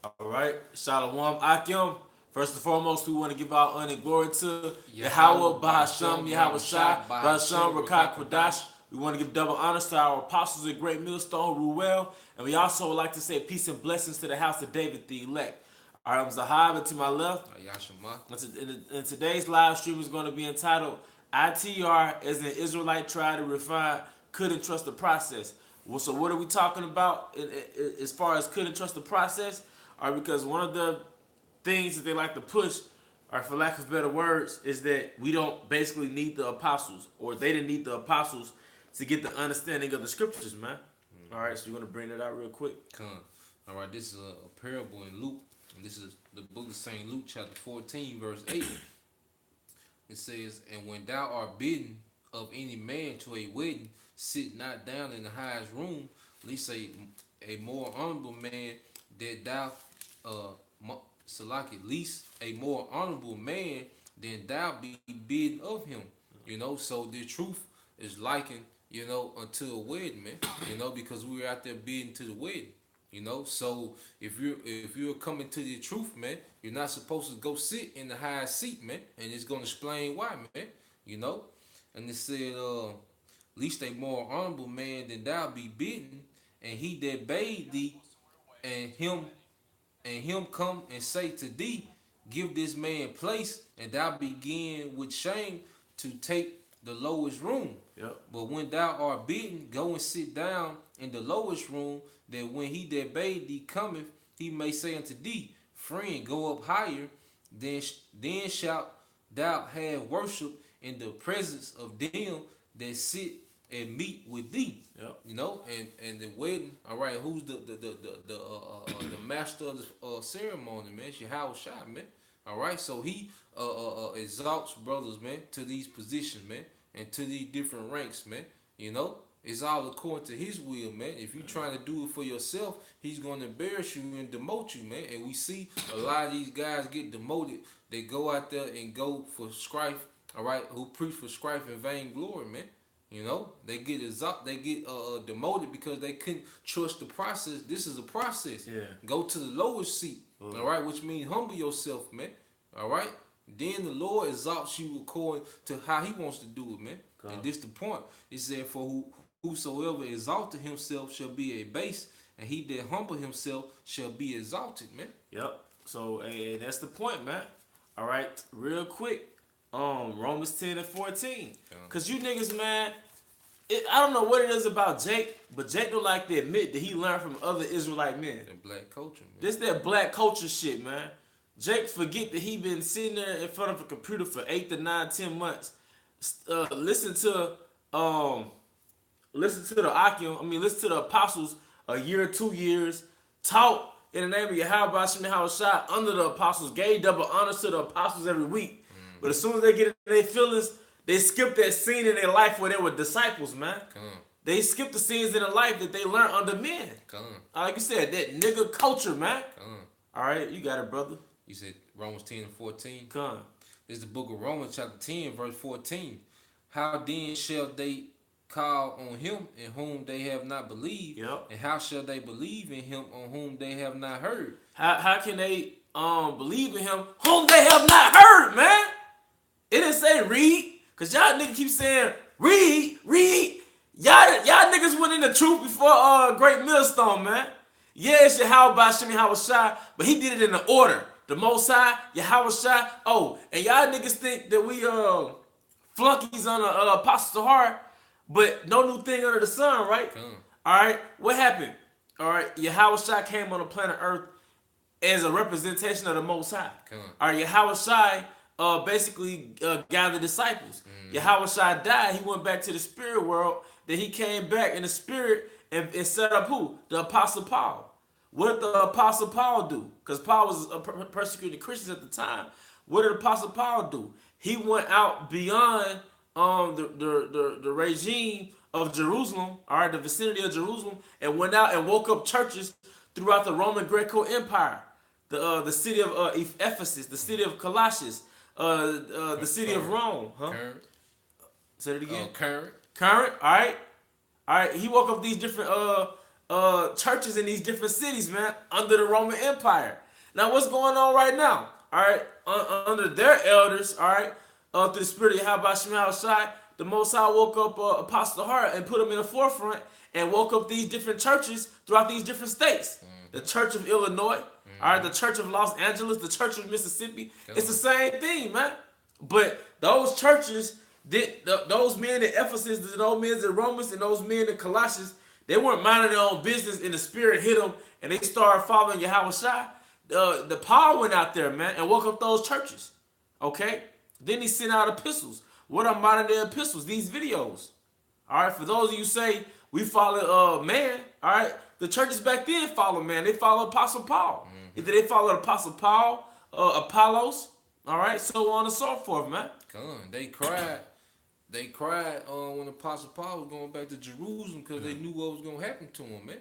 All right, Shalom Akim. First and foremost, we want to give our honor and glory to Yahweh, Yahweh, Bahasham, Bahasham, Yahweh Yahweh Shai, Shai, Bahasham, Bahasham, Rakat Rakat Kodash. Kodash. We want to give double honors to our apostles at Great Millstone, Ruel, and we also would like to say peace and blessings to the house of David, the elect. All right, I'm Zahab, and to my left, Yashima. and today's live stream is going to be entitled ITR as an Israelite tried to refine, couldn't trust the process. Well, so what are we talking about as far as couldn't trust the process? All right, because one of the things that they like to push, or for lack of better words, is that we don't basically need the apostles, or they didn't need the apostles to get the understanding of the scriptures, man. All right, so you're gonna bring that out real quick. Come. All right, this is a parable in Luke. And this is the book of St. Luke, chapter 14, verse 8. It says, "And when thou art bidden of any man to a wedding, sit not down in the highest room, lest a more honorable man that thou Salaki, least a more honorable man than thou be bidden of him." So the truth is likened, unto a wedding, man. Because we were out there bidding to the wedding. So if you're coming to the truth, man, you're not supposed to go sit in the highest seat, man, and it's gonna explain why, man. You know, and it said, least a more honorable man than thou be bidden, and he that bade thee, and him come and say to thee, give this man place, and thou begin with shame to take the lowest room. Yep. But when thou art bidden, go and sit down in the lowest room, that when he that bade thee cometh, he may say unto thee, friend, go up higher, then shalt thou have worship in the presence of them that sit and meet with thee. Yep. And the wedding. All right, who's the master of the ceremony, man? It's Yahweh Shai, man. All right, so he exalts brothers, man, to these positions, man, and to these different ranks, man. It's all according to his will, man. If you trying to do it for yourself, he's going to embarrass you and demote you, man. And we see a lot of these guys get demoted. They go out there and go for strife, all right, who preach for strife and vain glory, man. They get demoted because they couldn't trust the process. This is a process. Yeah. Go to the lowest seat, all right, which means humble yourself, man. All right. Then the Lord exalts you according to how He wants to do it, man. Come. And this the point. It said, "For whosoever exalted himself shall be a base, and he that humble himself shall be exalted," man. Yep. So hey, that's the point, man. All right, real quick. Romans 10 and 14. Cause you niggas, man, I don't know what it is about Jake, but Jake don't like to admit that he learned from other Israelite men. And black culture, man. This that black culture shit, man. Jake forget that he been sitting there in front of a computer for 8 to 9, 10 months. Listen to the apostles a year, 2 years, taught in the name of Yahweh Shai Shai under the apostles, gave double honors to the apostles every week. But as soon as they get in their feelings, they skip that scene in their life where they were disciples, man. They skip the scenes in their life that they learned under men. Like you said, that nigga culture, man. All right, you got it, brother. You said Romans 10 and 14. Come. This is the book of Romans, chapter 10, verse 14. How then shall they call on him in whom they have not believed? Yep. And how shall they believe in him on whom they have not heard? How can they believe in him whom they have not heard, man? It didn't say read, cause y'all niggas keep saying read. Y'all niggas went in the truth before Great Millstone, man. Yeah, it's Yahweh Shai, but he did it in the order. The Most High, Yahweh Shai. Oh, and y'all niggas think that we flunkies on the Apostle Heart, but no new thing under the sun, right? All right, what happened? All right, Yahweh Shai came on the planet Earth as a representation of the Most High. All right, Yahweh Shai basically gathered disciples. Yahweh Shai died. He went back to the spirit world. Then he came back in the spirit and set up who? The Apostle Paul. What did the Apostle Paul do? Because Paul was persecuting Christians at the time. What did Apostle Paul do? He went out beyond the regime of Jerusalem, all right, the vicinity of Jerusalem, and went out and woke up churches throughout the Roman Greco Empire, the city of Ephesus, the city of Colossus, the city of Rome. Huh? Current. Say it again. Current. All right. He woke up these different churches in these different cities, man, under the Roman Empire. Now, what's going on right now? All right, under their elders, all right, through the spirit of Yahweh Shema Shai, the Most High woke up Apostle Hart and put him in the forefront and woke up these different churches throughout these different states. The Church of Illinois, all right, the Church of Los Angeles, the Church of Mississippi. It's the same thing, man. But those churches, those men in Ephesus, those men in Romans, and those men in Colossians, they weren't minding their own business, and the Spirit hit them, and they started following Yahweh Shai. The power went out there, man, and woke up those churches. Okay? Then he sent out epistles. What are modern day epistles? These videos. All right? For those of you say we follow man, all right? The churches back then follow man. They follow Apostle Paul. Either they followed Apostle Paul, Apollos, all right? So on and so forth, man. They cried. They cried when Apostle Paul was going back to Jerusalem because they knew what was going to happen to him, man.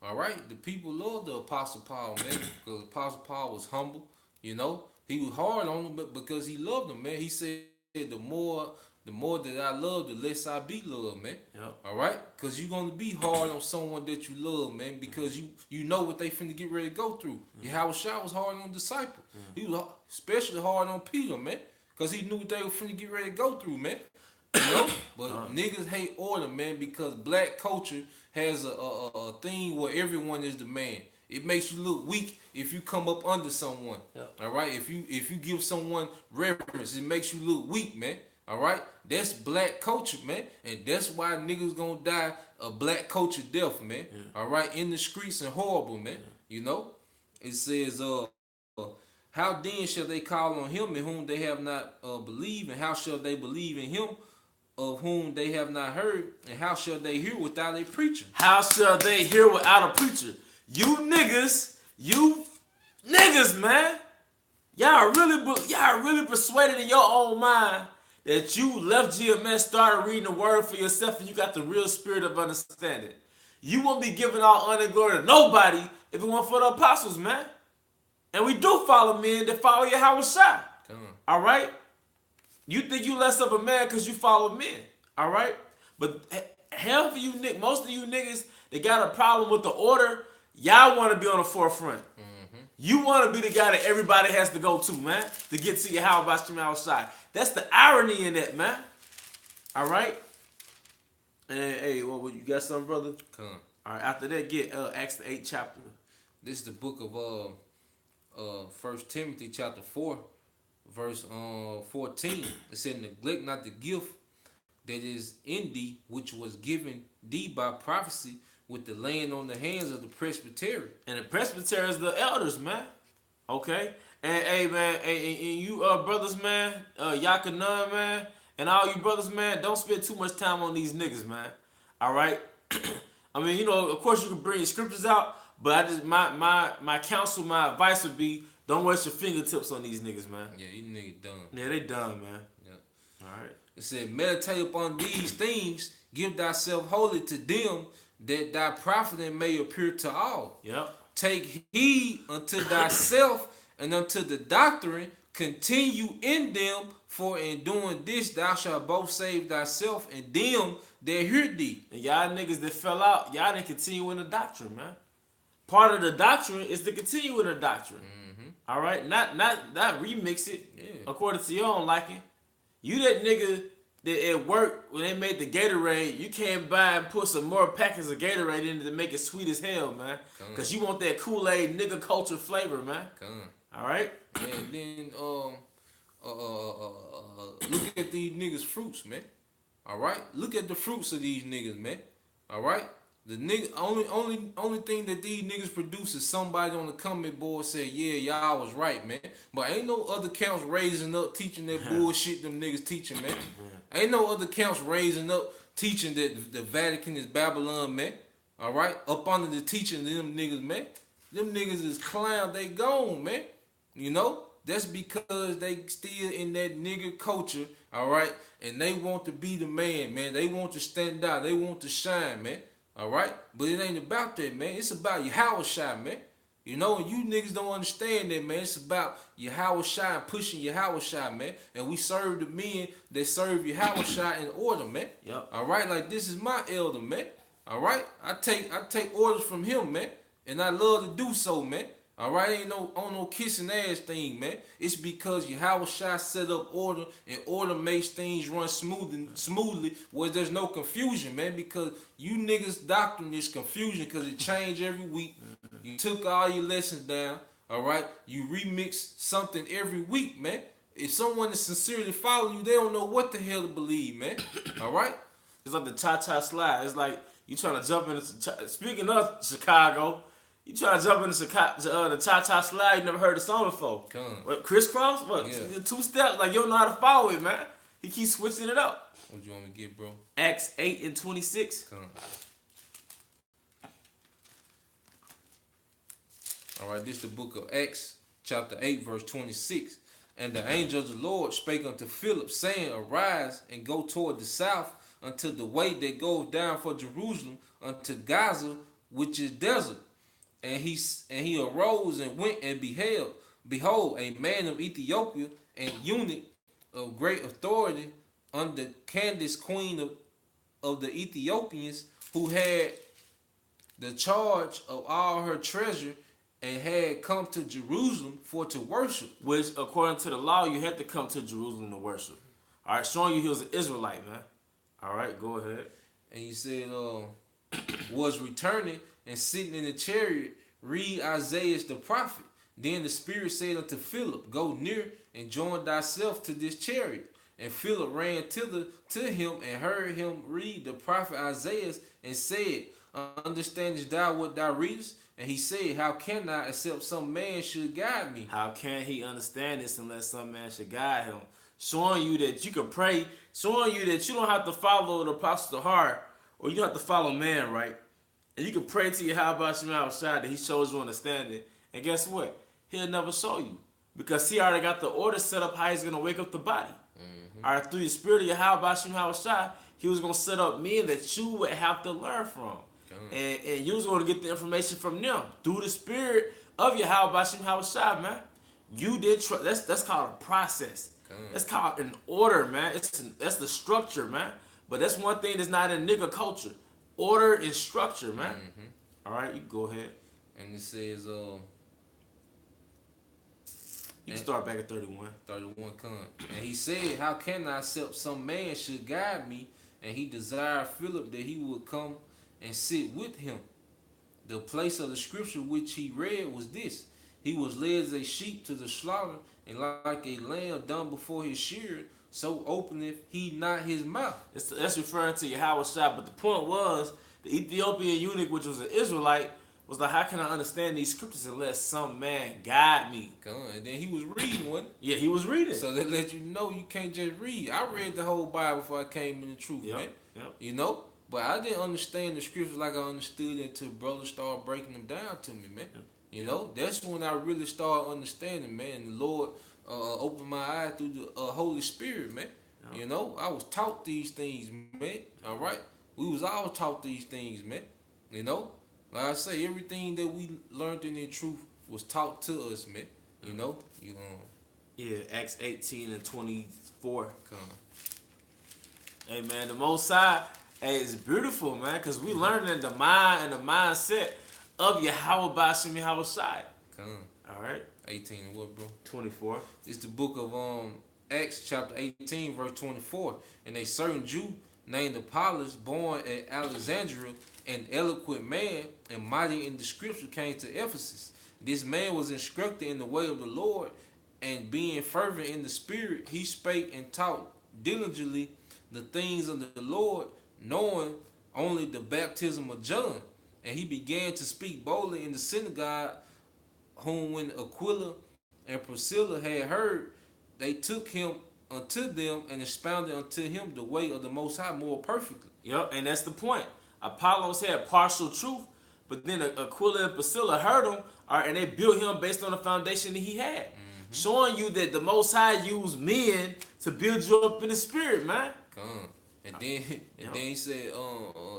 All right? The people loved the Apostle Paul, man, because Apostle Paul was humble, you know. He was hard on them but because he loved them, man. He said, the more that I love, the less I be loved, man. Yep. All right? Because you're going to be hard on someone that you love, man, because you know what they finna get ready to go through. Yahweh Shai was hard on disciples. He was especially hard on Peter, man, because he knew what they were finna get ready to go through, man. You know? But niggas hate order, man, because black culture has a thing where everyone is the man. It makes you look weak if you come up under someone. Yep. All right? If you give someone reverence, it makes you look weak, man. All right? That's black culture, man. And that's why niggas gonna die a black culture death, man. All right? In the streets and horrible, man. You know? It says, how then shall they call on him in whom they have not believed? And how shall they believe in him of whom they have not heard? And how shall they hear without a preacher? How shall they hear without a preacher? You niggas, man. Y'all really persuaded in your own mind that you left GMS, started reading the word for yourself, and you got the real spirit of understanding. You won't be giving all honor and glory to nobody if it weren't for the apostles, man. And we do follow men that follow Yahweh Shai. All right? You think you less of a man because you follow men. All right? But half of you, most of you niggas that got a problem with the order, y'all want to be on the forefront. You want to be the guy that everybody has to go to, man, to get to Yahweh Shai. That's the irony in that, man. All right? And hey, well, you got something, brother? All right, after that, get Acts the 8th chapter. This is the book of 1 Timothy chapter 4, verse 14. It said, neglect not the gift that is in thee, which was given thee by prophecy with the laying on the hands of the presbytery. And the presbytery is the elders, man. Okay? And hey, man, and you brothers, man, Yakanan, man, and all you brothers, man, don't spend too much time on these niggas, man. All right? I mean, you know, of course you can bring your scriptures out, but I just my counsel, my advice would be don't waste your fingertips on these niggas, man. Yeah, these niggas dumb. Yeah, they dumb, man. Yeah. All right. It said, meditate upon these things, give thyself wholly to them, that thy profiting may appear to all. Yep. Take heed unto thyself and unto the doctrine, continue in them, for in doing this thou shalt both save thyself and them that hear thee. And y'all niggas that fell out, y'all didn't continue in the doctrine, man. Part of the doctrine is to continue in the doctrine. All right? Not remix it according to your own liking. You that nigga that at work, when they made the Gatorade, you came by and put some more packets of Gatorade in it to make it sweet as hell, man. Because you want that Kool-Aid nigga culture flavor, man. All right? And then look at these niggas' fruits, man. All right? Look at the fruits of these niggas, man. All right? The nigga only thing that these niggas produce is somebody on the comment board say, yeah, y'all was right, man. But ain't no other counts raising up teaching that bullshit them niggas teaching, man. Ain't no other counts raising up teaching that the Vatican is Babylon, man. All right? Up under the teaching of them niggas, man. Them niggas is clown, they gone, man. You know? That's because they still in that nigga culture, all right? And they want to be the man, man. They want to stand out. They want to shine, man. All right? But it ain't about that, man. It's about Yahweh Shai, man. You know, and you niggas don't understand that, man. It's about Yahweh Shai and pushing Yahweh Shai, man. And we serve the men that serve Yahweh Shai in order, man. Yep. All right? Like, this is my elder, man. All right, I take orders from him, man, and I love to do so, man. All right, ain't no kissing ass thing, man. It's because Yahweh Shai set up order, and order makes things run smoothly, where there's no confusion, man. Because you niggas' doctrine is confusion, because it changed every week. You took all your lessons down. All right, you remix something every week, man. If someone is sincerely following you, they don't know what the hell to believe, man. All right. It's like the cha-cha slide. It's like you trying to jump into. Speaking of Chicago, you trying to jump into the cha-cha slide. You never heard the song before. What, crisscross? What? Yeah. 2 steps? Like you don't know how to follow it, man. He keeps switching it up. What you want me to get, bro? Acts 8:26. Come. All right, this is the book of Acts, chapter 8, verse 26. And the angel of the Lord spake unto Philip, saying, Arise and go toward the south unto the way that goes down for Jerusalem unto Gaza, which is desert. And he arose and went and behold, a man of Ethiopia, and eunuch of great authority under Candace, queen of the Ethiopians, who had the charge of all her treasure, and had come to Jerusalem for to worship. Which, according to the law, you had to come to Jerusalem to worship. All right, showing you he was an Israelite, man. All right, go ahead. And he said, was returning and sitting in the chariot, read Isaiah the prophet. Then the Spirit said unto Philip, Go near and join thyself to this chariot. And Philip ran to him and heard him read the prophet Isaiah, and said, Understandest thou what thou readest? And he said, How can I, except some man should guide me? How can he understand this unless some man should guide him? Showing you that you can pray, showing you that you don't have to follow the apostle heart, or you don't have to follow man, right? And you can pray to Yahweh Shem outside that he shows you understanding. And guess what? He'll never show you. Because he already got the order set up how he's going to wake up the body. All right, through the spirit of Yahweh Shem outside, he was going to set up men that you would have to learn from. And you was going to get the information from them through the spirit of Yahweh Shem outside, man. You did that's called a process. That's called an order, man. That's the structure, man. But that's one thing that's not in nigga culture. Order and structure, man. All right, you go ahead. And it says, you can start back at 31. 31 come. And he said, How can I, except some man should guide me? And he desired Philip that he would come and sit with him. The place of the scripture which he read was this: He was led as a sheep to the slaughter, and like a lamb dumb before his shearer, so openeth he not his mouth. That's referring to Yahweh Shai. But the point was, the Ethiopian eunuch, which was an Israelite, was like, how can I understand these scriptures unless some man guide me? And then he was reading one. Yeah, he was reading. So they let you know you can't just read. I read the whole Bible before I came in the truth, man. Yep. You know? But I didn't understand the scriptures like I understood until brothers started breaking them down to me, man. You know? That's when I really started understanding, man. The Lord opened my eyes through the Holy Spirit, man. You know? I was taught these things, man. All right? We was all taught these things, man. You know? Like I say, everything that we learned in the truth was taught to us, man. You know? Yeah, Acts 18:24. Hey, man, the Most High, hey, it's beautiful, man, because we learning the mind and the mindset of Yahweh Bashim Yahweh Shai. All right? 18 and what, bro? 24. It's the book of Acts chapter 18, verse 24. And a certain Jew named Apollos, born at Alexandria, an eloquent man and mighty in the scripture, came to Ephesus. This man was instructed in the way of the Lord, and being fervent in the spirit, he spake and taught diligently the things of the Lord, knowing only the baptism of John. And he began to speak boldly in the synagogue, whom when Aquila and Priscilla had heard, they took him unto them and expounded unto him the way of the Most High more perfectly. Yep, and that's the point. Apollos had partial truth, but then Aquila and Priscilla heard him, and they built him based on the foundation that he had. Showing you that the Most High used men to build you up in the spirit, man. And then he said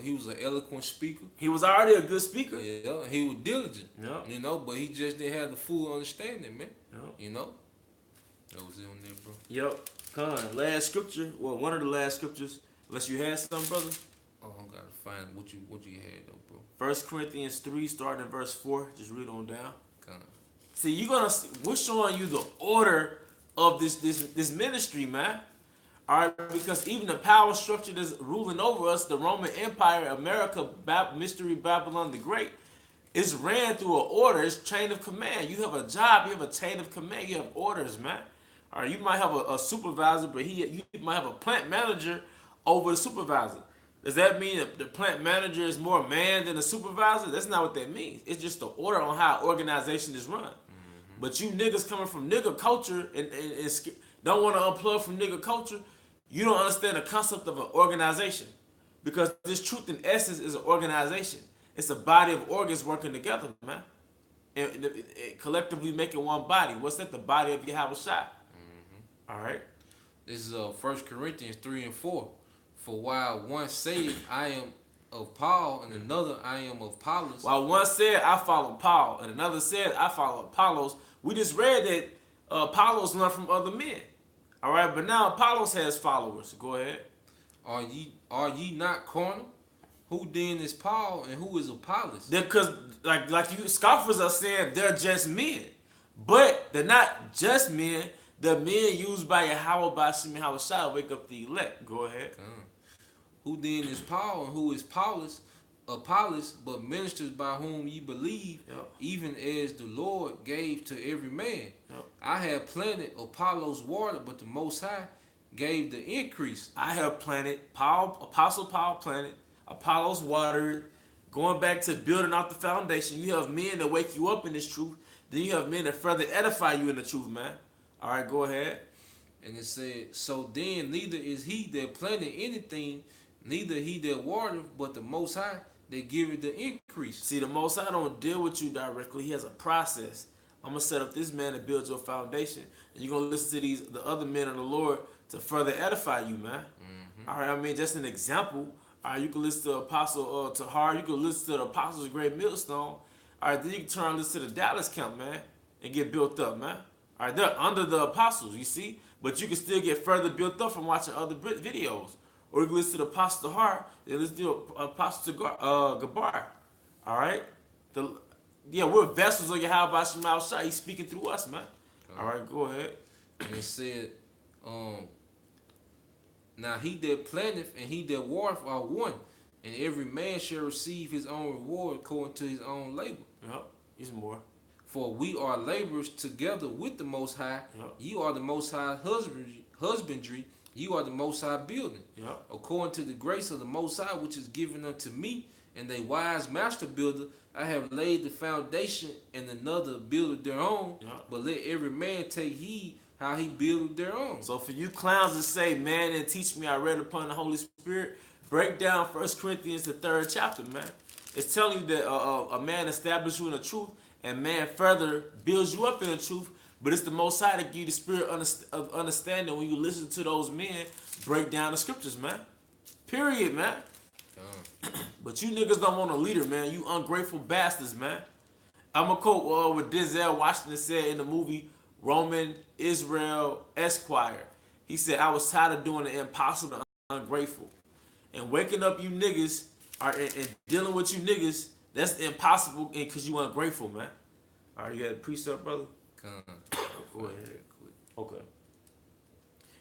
he was an eloquent speaker. He was already a good speaker. Yeah, he was diligent. Yeah. You know, but he just didn't have the full understanding, man. Yeah. You know? That was it on there, bro. Yep. Last scripture, well, one of the last scriptures, unless you had some, brother. Oh, I gotta find what you had though, bro. 1 Corinthians 3, starting in verse 4. Just read on down. Kind See, we're showing you the order of this ministry, man. All right, because even the power structure that's ruling over us, the Roman Empire, America, Mystery Babylon the Great, is ran through an order. It's chain of command. You have a job. You have a chain of command. You have orders, man. All right, you might have a supervisor, but you might have a plant manager over the supervisor. Does that mean that the plant manager is more man than the supervisor? That's not what that means. It's just the order on how organization is run. But you niggas coming from nigga culture and don't want to unplug from nigga culture, you don't understand the concept of an organization. Because this truth in essence is an organization. It's a body of organs working together, man. And collectively making one body. What's that? The body of Yahweh Shai. All right. This is 1 Corinthians 3 and 4. For while one said, I am of Paul, and another, I am of Apollos. While one said, I follow Paul, and another said, I follow Apollos. We just read that Apollos learned from other men. All right, but now Apollos has followers. Go ahead. Are ye not carnal? Who then is Paul, and who is Apollos? Because like you scoffers are saying, they're just men, but they're not just men. The men used by Yahweh Bashim Yahweh Shai wake up the elect. Go ahead. Who then is Paul, and who is Apollos, but ministers by whom ye believe, even as the Lord gave to every man. I have planted, Apollos watered, but the Most High gave the increase. I have planted, Apostle Paul planted, Apollos watered, going back to building out the foundation. You have men that wake you up in this truth. Then you have men that further edify you in the truth, man. All right, go ahead. And it said, so then neither is he that planted anything, neither he that watered, but the Most High that giveth the increase. See, the Most High don't deal with you directly. He has a process. I'm going to set up this man to build your foundation. And you're going to listen to the other men of the Lord to further edify you, man. All right, I mean, just an example. All right, you can listen to Apostle Tahar. You can listen to the Apostles' Great Millstone. All right, then you can turn and listen to the Dallas Camp, man, and get built up, man. All right, they're under the apostles, you see? But you can still get further built up from watching other videos. Or you can listen to the Apostle Tahar, and listen to Apostle Gabar. All right? We're vessels of Yahweh Bashim Yahweh Shai. He's speaking through us, man. All right, go ahead. And it said, now he that planteth and he that watereth are one, and every man shall receive his own reward according to his own labor. Yep, he's more. For we are laborers together with the Most High. You are the Most High husbandry. You are the Most High building. According to the grace of the Most High, which is given unto me, and a wise master builder, I have laid the foundation, and another builded their own. But let every man take heed how he builded their own. So for you clowns that say, man, and teach me, I read upon the Holy Spirit, break down 1 Corinthians, the 3rd chapter, man. It's telling you that a man established you in the truth, and man further builds you up in the truth, but it's the Most High to give you the spirit of understanding when you listen to those men break down the scriptures, man. Period, man. But you niggas don't want a leader, man. You ungrateful bastards, man. I'm going to quote what Denzel Washington said in the movie Roman Israel Esquire. He said, I was tired of doing the impossible and ungrateful. And waking up you niggas and dealing with you niggas, that's impossible because you ungrateful, man. All right, you got a precept, brother? Go ahead. Okay.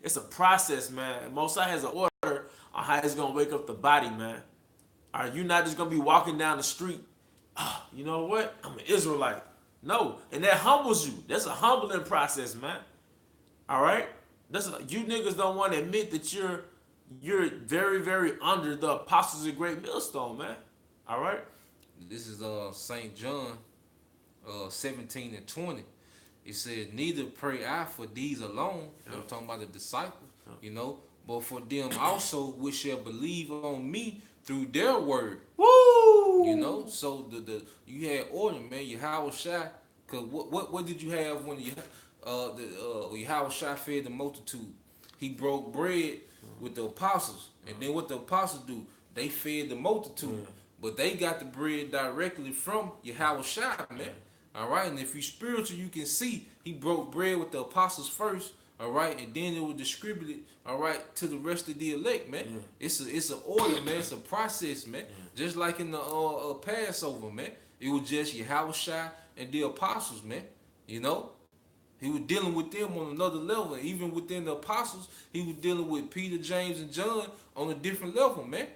It's a process, man. Most High has an order on how it's going to wake up the body, man. All right, you're not just going to be walking down the street. Oh, you know what? I'm an Israelite. No, and that humbles you. That's a humbling process, man. All right? You niggas don't want to admit that you're very, very under the apostles of Great Millstone, man. All right? This is St. John 17 and 20. It said, neither pray I for these alone. I'm talking about the disciples, you know, but for them also which shall believe on me through their word. Woo! You know, so you had order, man. Yahweh Shai, cause what did you have when Yahweh Shai fed the multitude? He broke bread with the apostles, and then what the apostles do? They fed the multitude, but they got the bread directly from Yahweh Shai, man. All right, and if you spiritual, you can see he broke bread with the apostles first, all right, and then it was distributed, all right, to the rest of the elect, man. Yeah. It's an order, man. It's a process, man. Just like in the Passover, man. It was just Yahushua and the apostles, man. You know, he was dealing with them on another level. Even within the apostles, he was dealing with Peter, James, and John on a different level, man.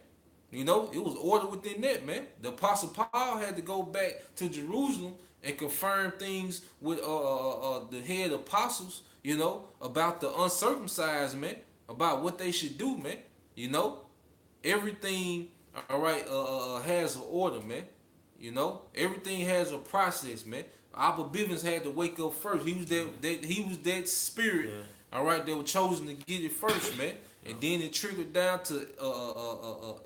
You know, it was order within that, man. The apostle Paul had to go back to Jerusalem and confirm things with the head apostles, you know, about the uncircumcised, man, about what they should do, man. You know, everything, all right, has an order, man. You know, everything has a process, man. Abba Bivens had to wake up first. He was that spirit, all right, that was chosen to get it first, man. And then it trickled down to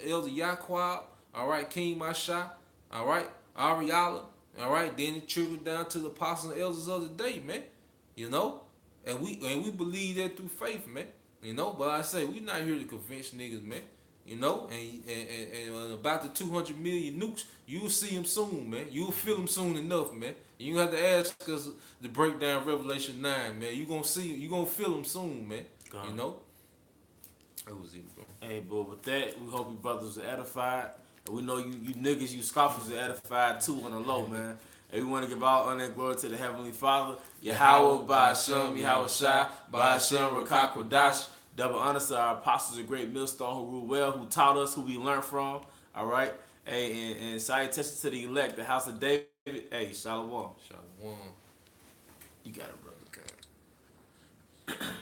Elder Yaquab, all right, King Masha, all right, Ariala, all right. Then it trickled down to the apostles and elders of the day, man. You know, and we believe that through faith, man. You know, but I say we not here to convince niggas, man. You know, and about the 200 million nukes, you'll see them soon, man. You'll feel them soon enough, man. You have to ask us to break down Revelation 9, man. You gonna feel them soon, man. God. You know. That was it, bro. Hey, but with that, we hope you brothers are edified. And we know you niggas, you scoffers are edified too on the low, man. And we want to give all honor and glory to the Heavenly Father. Yahweh, Ba'ashem, Yahweh Shai, Ba'ashem, Rakak, Kodash. Double honor to our apostles, a great millstone who ruled well, who taught us, who we learned from. All right? Hey, and salutations to the elect, the house of David. Hey, Shalom. Shalom. You got it, brother.